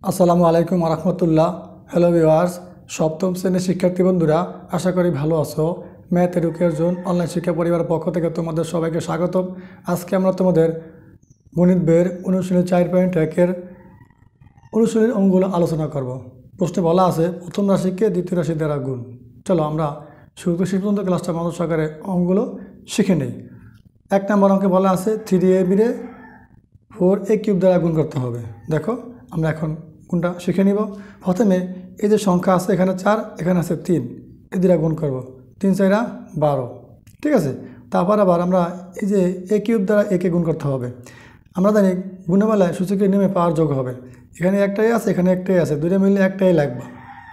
আসসালামু আলাইকুম রহমতুল্লাহ। Hello viewers, সপ্তম শ্রেণীর শিক্ষার্থী বন্ধুরা, আশা করি ভালো আছো। ম্যাথ এডুকেশন অনলাইন শিক্ষা পরিবারের পক্ষ থেকে তোমাদের সবাইকে স্বাগতম। আজকে আমরা তোমাদের গণিত বইয়ের অনুশীলনী 4.1-এর অনুশীলনীর অঙ্কগুলো আলোচনা করব। প্রশ্নে বলা আছে প্রথম রাশিকে দ্বিতীয় রাশি দ্বারা গুণ। চলো আমরা শুরু শেষ পর্যন্ত ক্লাসটা মনোযোগ সহকারে অঙ্কগুলো শিখে নিই। 1 নম্বর অঙ্কে বলা আছে 3ab রে 4a³ দ্বারা গুণ করতে হবে। দেখো আমরা এখন গুণটা শিখে নিব। প্রথমে এই যে সংখ্যা আছে, এখানে 4, এখানে আছে 3, এই দুটা গুণ করব। 3 4 12, ঠিক আছে। তারপর আবার আমরা এই যে a³ দ্বারা a কে গুণ করতে হবে। আমরা জানি গুণবেলায় সূচকের নেমে পাওয়ার যোগ হবে। এখানে একটাই আছে, এখানে একটাই আছে, দুটো মিলে একটাই লাগবে,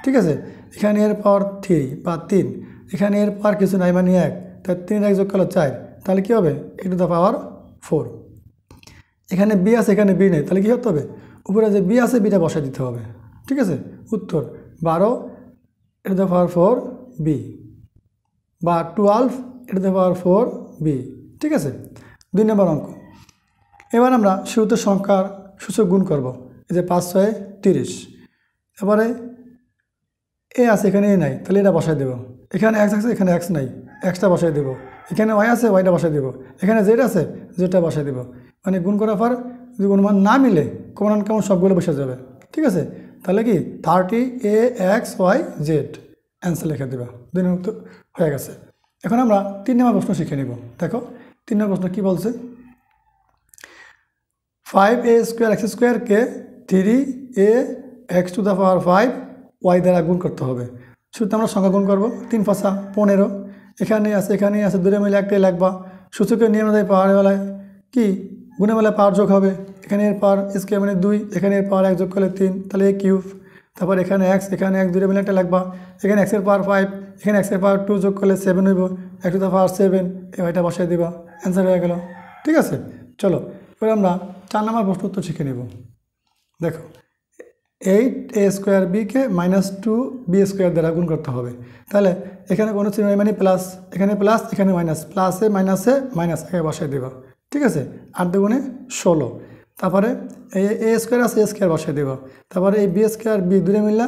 ঠিক আছে। এখানে এর পাওয়ার 3 বা 3, এখানে এর পাওয়ার কিছু নাই মানে 1, তাই 3 1 যোগ করলে 4, তাহলে কী হবে? a to the power 4। এখানে বি আছে, এখানে বি নেই, তাহলে কী করতে হবে? উপরে যে বি আছে বিটা বসায় দিতে হবে, ঠিক আছে। উত্তর 12 a to the power 4 b, বা 12 a to the power 4 b, ঠিক আছে। 2 নম্বর অঙ্ক। এবার আমরা শুরুতে সংখ্যার সূচক গুণ করব। এই যে 5 6 30, এবারে এ আছে, এখানে এ নাই, তাহলে এটা বসায় দেব। এখানে এক্স আছে, এখানে এক্স নাই, এক্সটা বসায় দেব। এখানে ওয়াই আছে, ওয়াইটা বসায় দেব। এখানে জেড আছে, জেডটা বসায় দেব। মানে গুণ করার পর যদি অনুমান না মিলে কমন কেমন সবগুলো বসে যাবে, ঠিক আছে। তাহলে কি 30 AXY Z অ্যান্সার লিখে দেবা। 2 নম্বর তো হয়ে গেছে। এখন আমরা 3 নম্বর প্রশ্ন শিখে নিব। দেখো 3 নম্বর প্রশ্ন কী বলছে? 5a² x² K 3ax two the power 5 y দ্বারা গুণ করতে হবে। শুরুতে আমরা সংখ্যা গুণ করবো। 3 5 15, এখানে আছে, এখানেই আছে, দুটো মিলে একটাই লাগবা। সূচকের নিয়ম অনুযায়ী পাওয়ার বেলায় কি গুণের বেলায় পাওয়ার যোগ হবে। এখানে এর পাওয়ার স্কোয়ার মানে 2, এখানে এর পাওয়ার 1 যোগ করলে 3, তাহলে a কিউব। তারপর এখানে x, এখানে x, দুটো মিলে একটা লাগবা। এখানে x এর পাওয়ার 5, এখানে x এর পাওয়ার 2 যোগ করলে 7 হইব, 1 টু দ্য পাওয়ার 7, এটা বসাই দিবা, অ্যান্সার হয়ে গেল, ঠিক আছে। চলো এবার আমরা 4 নম্বর প্রশ্ন উত্তর শিখে নেব। দেখো 8a² b কে -2b² দ্বারা গুণ করতে হবে। তাহলে এখানে কোনো চিহ্ন নেই মানে প্লাস, এখানে প্লাস, এখানে মাইনাস, প্লাসে মাইনাসে মাইনাস, একে বসাই দেবা, ঠিক আছে। 8 দুগুণে 16। তারপরে এই a² আছে, a² বসাই দেবা। তারপরে এই b² b দূরে মিললা,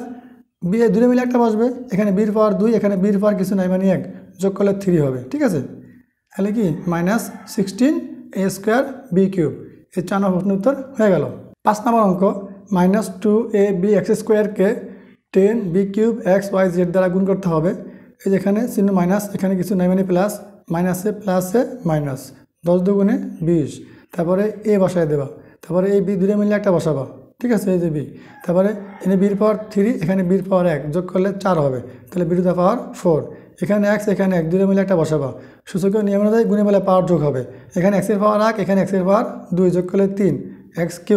বি এই দূরে মিলে একটা বসবে। এখানে বির পাওয়ার 2, এখানে বির পাওয়ার কিছু নাই মানে 1, যোগ করলে 3 হবে, ঠিক আছে। তাহলে কি -16a² b³ এই 4 নম্বর প্রশ্নের উত্তর হয়ে গেল। 5 নম্বর অঙ্ক। -2ab(x² কে 10b³ xyz দ্বারা গুণ করতে হবে। এই যেখানে চিহ্ন মাইনাস, এখানে কিছু নাই মানে প্লাস, মাইনাসে প্লাসে মাইনাস, 10 দুগুণে 20। তারপরে এ বসায় দেবা। তারপরে এই বি দুটো মিলে একটা বসাবা, ঠিক আছে, এই যে বি। তারপরে এখানে বির পাওয়ার 3, এখানে বির পাওয়ার 1, যোগ করলে 4 হবে, তাহলে বি টু দ্য পাওয়ার 4। এখানে x, এখানে 1, দুটো মিলে একটা বসাবা। সূচকের নিয়ম অনুযায়ী গুণের বেলায় পাওয়ার যোগ হবে। এখানে x এর পাওয়ার 1, এখানে x এর পাওয়ার 2, যোগ করলে 3, x³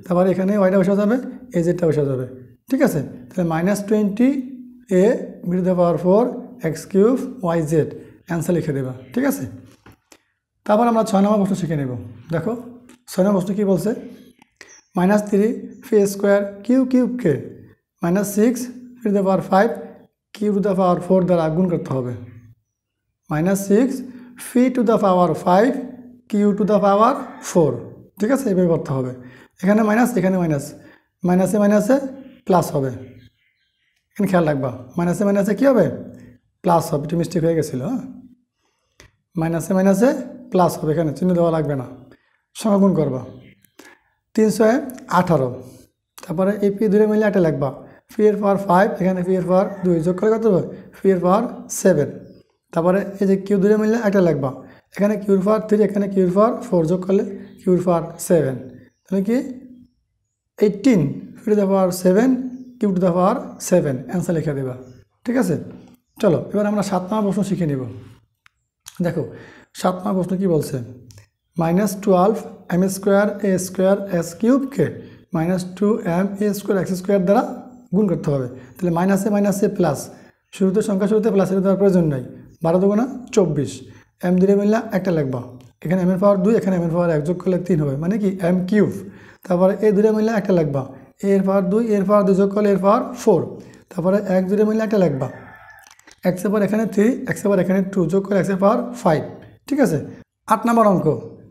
তারপরে এখানে ওয়াইটা বসা যাবে, এই জেডটা বসা যাবে, ঠিক আছে। তাহলে -20a b to the power 4 x³ yz answer লিখে দেবা, ঠিক আছে। তারপর আমরা 6 নম্বর প্রশ্ন শিখে নেব। দেখো 6 নম্বর প্রশ্ন কী বলছে? -3 phi² কে -6 to the power 5 q to the power 4 দ্বারা গুণ করতে হবে। -6 phi to the power 5 q to the power 4, ঠিক আছে, এভাবে করতে হবে। এখানে মাইনাস, এখানে মাইনাস, মাইনাসে মাইনাসে প্লাস হবে। এখানে খেয়াল রাখবা, মাইনাসে মাইনাসে কী হবে? প্লাস হবে। একটু মিস্টেক হয়ে গেছিলো, হ্যাঁ। মাইনাসে মাইনাসে প্লাস হবে, এখানে চিহ্ন দেওয়া লাগবে না। সংখ্যা গুণ করবা। 318। তারপরে এই পি দূরে মিলে একটা লাগবা। ফি এর পাওয়ার 5, এখানে ফি এর পাওয়ার 2, যোগ করে কত হবে? ফি এর পাওয়ার 7। তারপরে এই যে কিউ দূরে মিলে একটা লাগবা। এখানে কিউর পাওয়ার 3, এখানে কিউর পাওয়ার 4, যোগ করলে কিউর পাওয়ার 7, তাহলে কি 18 phi to the power 7 q to the power 7 answer লিখে দেবা, ঠিক আছে। চলো এবার আমরা 7 নম্বর প্রশ্ন শিখে নিব। দেখো 7 নম্বর প্রশ্ন কী বলছে? -12 m² a² s³ কে -2m a² x² দ্বারা গুণ করতে হবে। তাহলে মাইনাসে মাইনাসে প্লাস, শুরুতে সংখ্যা শুরুতে প্লাসের দেওয়ার প্রয়োজন নাই। 12 দুগুণা 24, এম দুটো মিললে একটা লাগবা। এখানে এম এর পাওয়ার 2, এখানে এম এর পাওয়ার 1, যোগ করলে 3 হবে, মানে কি m³। তারপরে এই দুটো মিললে একটা লাগবা। এর পাওয়ার 2, এর পাওয়ার 2, যোগ করলে এর পাওয়ার 4। তারপরে 1 দুটো মিললে একটা লাগবা। x এর পাওয়ার এখানে 3, x এর পাওয়ার এখানে 2, যোগ করে x এর পাওয়ার 5, ঠিক আছে। 8 নম্বর অঙ্ক।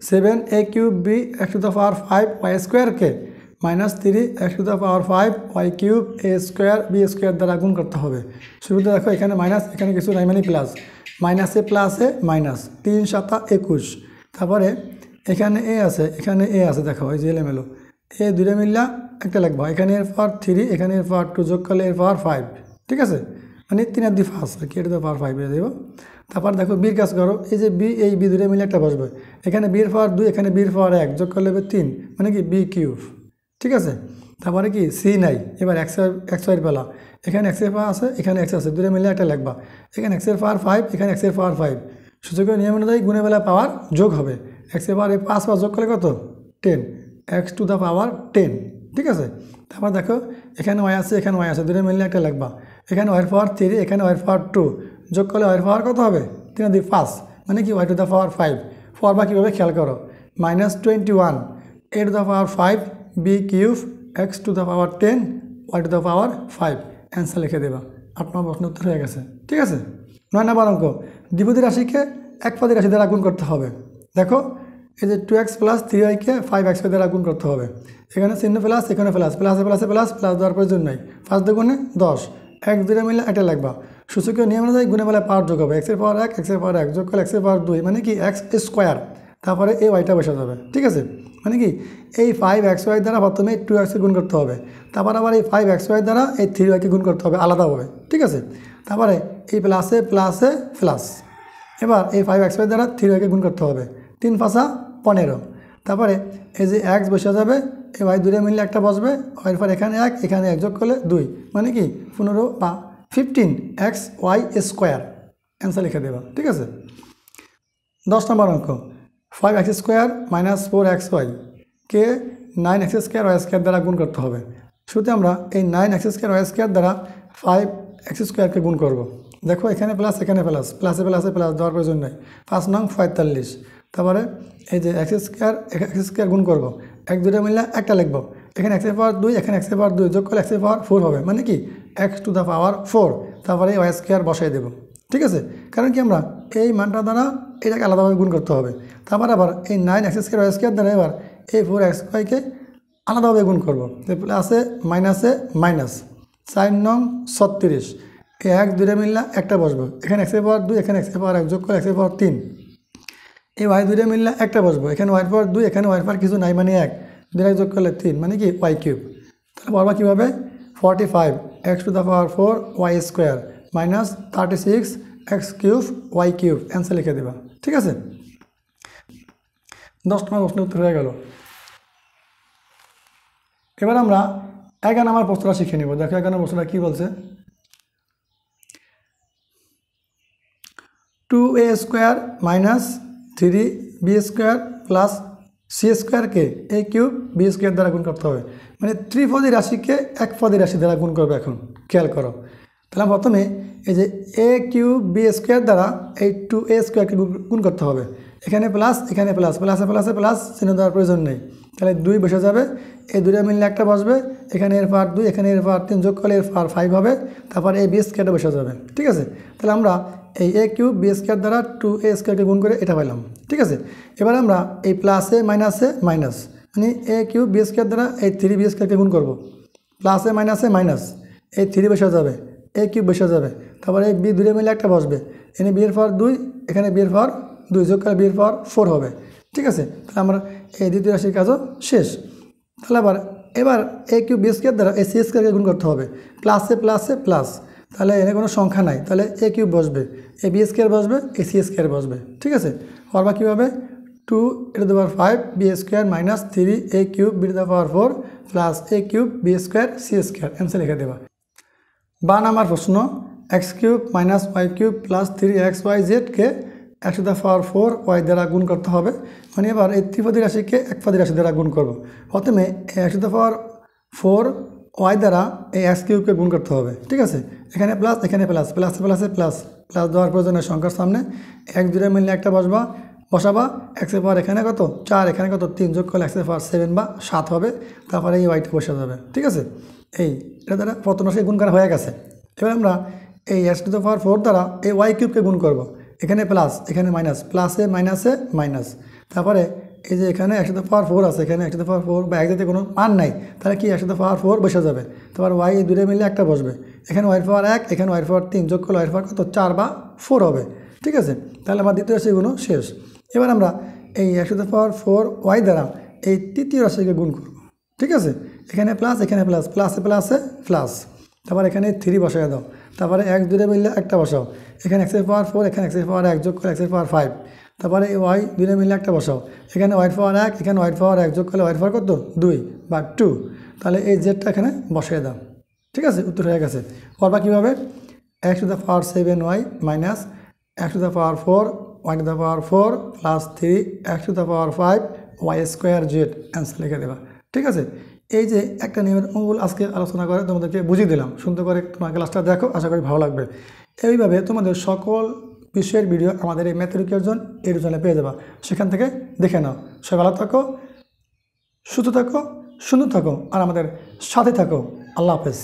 7a³ b x to the power 5 y² কে minus 3 x⁵ y cube a square b square দ্বারা গুণ করতে হবে। শুরুতে দেখো এখানে মাইনাস, এখানে কিছু নাই মানে প্লাস, মাইনাসে প্লাসে মাইনাস, 3 × 7 = 21। তারপরে এখানে এ আছে দেখো এই যে এলোমেলো, এ দুটো মিললা একটা লিখবা, এখানে এর পাওয়ার 3 এখানে এর পাওয়ার 2 যোগ করলে এর পাওয়ার 5, ঠিক আছে, মানে 3 আর 2 5 আর কি, এটা তো পাওয়ার 5 হয়ে যাবে। তারপর দেখো বির কাজ করো, এই যে বি, এই বি দুটো মিলে একটা বসবে, এখানে বির পাওয়ার 2 এখানে বির পাওয়ার 1 যোগ করলে হবে 3, মানে কি বি কিউব, ঠিক আছে। তারপরে কি সি নাই, এবার এক্স ওয়াইয়ের বেলা, এখানে এক্সের পাওয়ার আছে এখানে এক্স আছে, দুটো মিলে একটা লিখবা, এখানে এক্সের পাওয়ার 5 এখানে এক্সের পাওয়ার 5, সূচকের নিয়ম অনুযায়ী গুণের বেলা পাওয়ার যোগ হবে, এক্সের পাওয়ার এই 5 যোগ করলে কত 10, x⁻10, ঠিক আছে। তারপর দেখো এখানে ওয়াই আছে এখানে ওয়াই আছে, দুটো মিললে একটা লিখবা, এখানে ওয়াইয়ের পাওয়ার 3 এখানে ওয়াইয়ের পাওয়ার 2 যোগ করলে ওয়াইয়ের পাওয়ার কত হবে 3 আর 2 5, মানে কি y⁵, ফরবা কীভাবে খেয়াল করো, -21 a⁵ B cube x⁻10 y⁵, answer লিখে দেবা। 8 নম্বর প্রশ্ন উত্তর হয়ে গেছে, ঠিক আছে। 9 নম্বর অঙ্ক, দ্বিপদী রাশিকে একপদী রাশি দ্বারা গুণ করতে হবে। দেখো এই যে 2x + 3y কে 5xy দ্বারা গুণ করতে হবে, এখানে চিহ্ন প্লাস এখানে প্লাস, প্লাসে প্লাসে প্লাস, প্লাস দেওয়ার প্রয়োজন নাই, 5 দুগুণে 10, এক দুটো মিলে এটা লাগবা, সূচকীয় নিয়ম অনুযায়ী গুণে বেলায় পাওয়ার যোগ হবে, এক্সের পাওয়ার 1 এক্সের পাওয়ার 1 যোগ করলে এক্সের পাওয়ার 2, মানে কি x², তারপরে এই ওয়াইটা বসে যাবে, ঠিক আছে, মানে কি এই 5xy দ্বারা প্রথমে 2x গুণ করতে হবে, তারপর আবার এই 5xy দ্বারা এই 3y গুণ করতে হবে আলাদাভাবে, ঠিক আছে। তারপরে এই প্লাসে প্লাসে প্লাস, এবার এই 5xy দ্বারা 3y গুণ করতে হবে, 3 × 5 = 15, তারপরে এই যে x বসে যাবে, এই ওয়াই দুটো মিললে একটা বসবে, ওয়াইয়ের পর এখানে 1 এখানে 1 যোগ করলে 2, মানে কি 15 বা 15xy², অ্যান্সার লিখে দেবা, ঠিক আছে। 10 নম্বর অঙ্ক, 5x² - 4xy কে 9x² y² দ্বারা গুণ করতে হবে। শুরুতে আমরা এই 9x² y² দ্বারা 5x² কে গুণ করব। দেখো এখানে প্লাস এখানে প্লাস, প্লাসে প্লাসে প্লাস দেওয়ার প্রয়োজন নেই, 5 নং 45, তারপরে এই যে x² গুণ করব, এক দুটো মিললে একটা লিখব, এখানে এক্সের পাওয়ার 2 এখানে এক্সের পাওয়ার 2 যোগ করলে এক্সের পাওয়ার 4 হবে, মানে কি x⁴, তারপরে এই y² বসাই দেব, ঠিক আছে। কারণ কি আমরা এই মানটা দ্বারা এটাকে আলাদাভাবে গুণ করতে হবে, তারপর আবার এই 9x² y² দ্বারা এবার এই 4xy কে আলাদাভাবে গুণ করব, প্লাসে মাইনাসে মাইনাস, 4 নং 36, এই এক দুটো মিললে একটা বসবো, এখানে এক্সের পাওয়ার 2 এখানে এক্সের পাওয়ার 1 যোগ করলে এক্সের পাওয়ার 3, এই ওয়াই দুটো মিললে একটা বসবো, এখানে ওয়াইয়ের পাওয়ার 2 এখানে ওয়াইয়ের পাওয়ার কিছু নাই, মানে 1 2 যোগ করলে 3, মানে কি y³। তাহলে বলবা কীভাবে, 45 x⁴ y² - 36 x³ y³, answer লিখে দেবা, ঠিক আছে। 10 নম্বর প্রশ্নের উত্তর হয়ে গেল। এবার আমরা 11 নম্বর প্রশ্নটা শিখে নেব। দেখো 11 নম্বর প্রশ্নটা কী বলছে, 2a² - 3b² + c² কে a³ b² দ্বারা গুণ করতে হবে, মানে ত্রিপদী রাশিকে একপদী রাশি দ্বারা গুণ করবে। এখন খেয়াল করো, তাহলে প্রথমে এই যে a³ b² দ্বারা এই 2a² কে গুণ করতে হবে, এখানে প্লাস এখানে প্লাস, প্লাসে প্লাসে প্লাস, চিহ্ন দেওয়ার প্রয়োজন নেই, তাহলে 2 বসে যাবে, এই দুটো মিললে একটা বসবে, এখানে এর পাওয়ার 2 এখানে এর পাওয়ার 3 যোগ করলে এর পাওয়ার 5 হবে, তারপর এই b² বসে যাবে, ঠিক আছে। তাহলে আমরা এই a³ b² দ্বারা 2a² কে গুণ করে এটা পাইলাম, ঠিক আছে। এবার আমরা এই প্লাসে মাইনাসে মাইনাস, মানে a³ b² দ্বারা এই 3b² কে গুণ করব, প্লাসে মাইনাসে মাইনাস, এই 3 বসে যাবে, a³ বসে যাবে, তারপরে এই বি দুটো মিলে একটা বসবে, এখানে b এর পাওয়ার 2 এখানে b এর পাওয়ার 2 যোগ করলে b এর পাওয়ার 4 হবে, ঠিক আছে। তাহলে আমরা এই দ্বিতীয় রাশির কাজও শেষ। তাহলে এবার a³ b² দ্বারা এই c² কে গুণ করতে হবে, প্লাসে প্লাসে প্লাস, তাহলে এখানে কোনো সংখ্যা নাই, তাহলে a³ বসবে, এই b² বসবে, এই c² বসবে, ঠিক আছে। করবা কীভাবে, 2a⁵ b² - 3a³ b⁴ plus a³ b² c², answer লিখে দেবা। 12 নম্বর প্রশ্ন, x³ - y³ + 3xyz কে x⁴ y দ্বারা গুণ করতে হবে, মানে এবার এই ত্রিপদী রাশিকে একপদী রাশি দ্বারা গুণ করব। প্রথমে x⁴ y দ্বারা এই x³ কে গুণ করতে হবে, ঠিক আছে। এখানে প্লাস এখানে প্লাস, প্লাসে প্লাসে প্লাস, প্লাস দেওয়ার প্রয়োজনে সংখ্যার সামনে এক দুটো মিললে একটা বসাবা, এক্সের পাওয়ার এখানে কত 4 এখানে কত 3 যোগ করলে এক্সের পাওয়ার 7 বা 7 হবে, তারপরে এই ওয়াইটা বসে যাবে, ঠিক আছে। এই এটা দ্বারা প্রথম রাশি গুণ করা হয়ে গেছে। এবার আমরা এই x⁴ দ্বারা এই y³ কে গুণ করব, এখানে প্লাস এখানে মাইনাস, প্লাসে মাইনাসে মাইনাস, তারপরে এই যে এখানে 1/4 আছে, এখানে 1/4 বা এক জাতীয় কোনো মান নাই, তাহলে কি 1/4 বসে যাবে। তারপর ওয়াই এই দুটো মিলে একটা বসবে, এখানে y/1, এখানে y/3, যোগ করলে y/4 কত 4 বা 4 হবে। ঠিক আছে, তাহলে আমার দ্বিতীয় রাশিগুলো শেষ। এবার আমরা এই 1/4 ওয়াই দ্বারা এই তৃতীয় রাশিকে গুণ করব। ঠিক আছে, এখানে প্লাস, এখানে প্লাস, প্লাসে প্লাসে প্লাস, তারপর এখানে 3 বসায় দাও, তারপরে এক দুটো মিললে একটা বসাও, এখানে x/4, এখানে x/1 যোগ করে x/5, তারপরে ওয়াই দুটো মিললে একটা বসাও, এখানে y/1, এখানে y/1 যোগ করলে y/4 কত 2 বা 2, তাহলে এই জেডটা এখানে বসায় দাও। ঠিক আছে, উত্তর হয়ে গেছে। করবা কীভাবে, x⁻7y minus x⁻4 y⁻4 plus 3 x⁻5 y² Z answer লিখে দেবা। ঠিক আছে, এই যে একটা নিয়মের অঙ্গুল আজকে আলোচনা করে তোমাদেরকে বুঝিয়ে দিলাম, সুন্দর করে তোমার ক্লাসটা দেখো, আশা করি ভালো লাগবে। এইভাবে তোমাদের সকল বিষয়ের ভিডিও আমাদের এই ম্যাথ এডুকেশন ইউটিউব চ্যানেলে পেয়ে যাবা, সেখান থেকে দেখে নাও। সবাই ভালো থাকো, সুস্থ থাকো, সুন্দর থাকো, আর আমাদের সাথে থাকো। আল্লাহ হাফেজ।